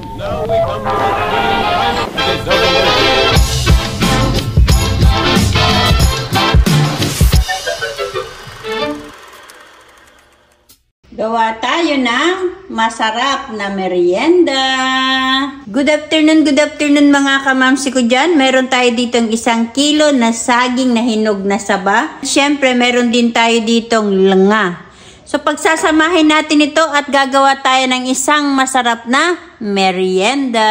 And now we come to the final deserving. Gawa tayo ng masarap na merienda. Good afternoon mga kamamsi ko dyan. Meron tayo ditong 1 kilo na saging na hinog na saba. Siyempre, meron din tayo ditong lenga. So, pagsasamahin natin ito at gagawa tayo ng isang masarap na merienda.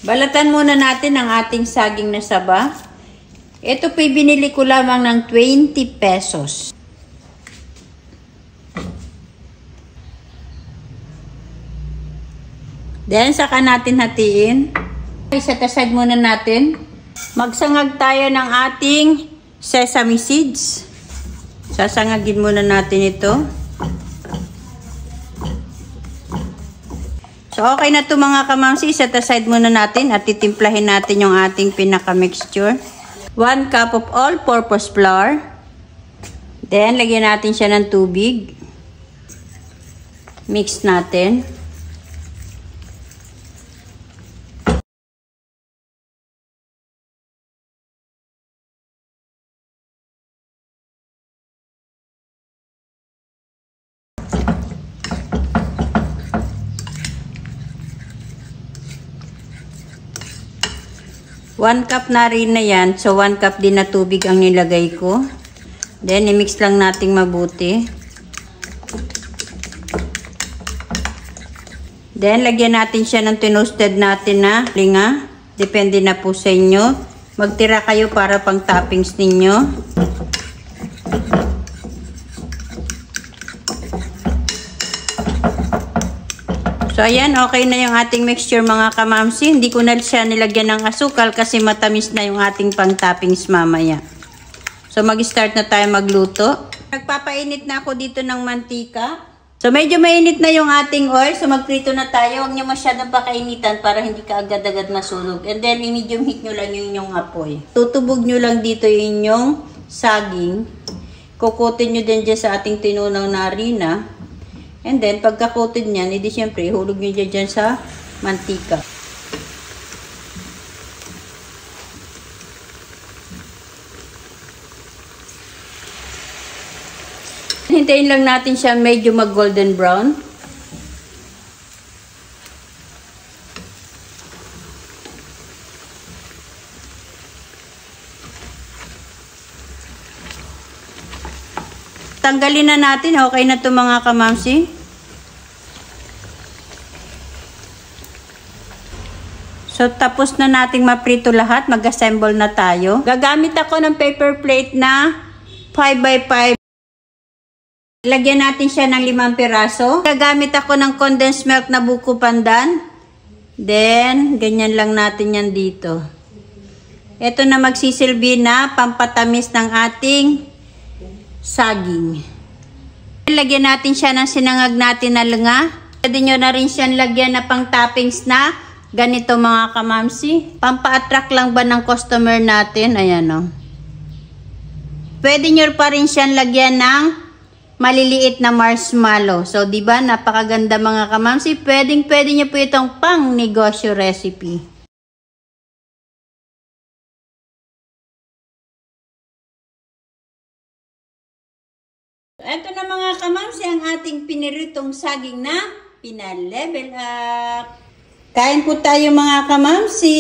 Balatan muna natin ang ating saging na saba. Ito po'y binili ko lamang ng 20 pesos. Then, saka natin hatiin. Isatasag muna natin. Magsangag tayo ng ating sesame seeds. Sasangagin muna natin ito. So, okay na ito mga kamamsi. Isatasag muna natin at titimplahin natin yung ating pinaka-mixture. 1 cup of all-purpose flour. Then, lagyan natin siya ng tubig. Mix natin. One cup na rin na yan. So, 1 cup din na tubig ang nilagay ko. Then, i-mix lang natin mabuti. Then, lagyan natin siya ng tinoasted natin na linga. Depende na po sa inyo. Magtira kayo para pang toppings ninyo. So, ayan, okay na yung ating mixture mga kamamsi. Hindi ko na siya nilagyan ng asukal kasi matamis na yung ating pang-toppings mamaya. So, mag-start na tayo magluto. Nagpapainit na ako dito ng mantika. So, medyo mainit na yung ating oil. So, magprito na tayo. Huwag nyo masyadong pakainitan para hindi ka agad-agad masunog. And then, i-medium heat nyo lang yung inyong apoy. Tutubog nyo lang dito yung inyong saging. Kukutin nyo din dyan sa ating tinunaw na harina. And then, pagka-coated niyan, edi syempre, ihulog nyo dyan sa mantika. Hintayin lang natin siya medyo mag-golden brown. Tanggalin na natin. Okay na ito mga kamamsi. So, tapos na nating maprito lahat. Mag-assemble na tayo. Gagamit ako ng paper plate na 5x5. Lagyan natin siya ng 5 piraso. Gagamit ako ng condensed milk na buko pandan. Then, ganyan lang natin yan dito. Ito na magsisilbi na pampatamis ng ating saging. Lagyan natin siya ng sinangag natin na lenga. Pwede nyo na rin siyang lagyan na pang toppings na ganito mga kamamsi. Pampa-attract lang ba ng customer natin? Ayan o. Pwede nyo pa rin siyang lagyan ng maliliit na marshmallow. So, diba? Napakaganda mga kamamsi. Pwede nyo po itong pang negosyo recipe. Ito na mga kamamsi ang ating piniritong saging na pinalevel up. Kain po tayo mga kamamsi.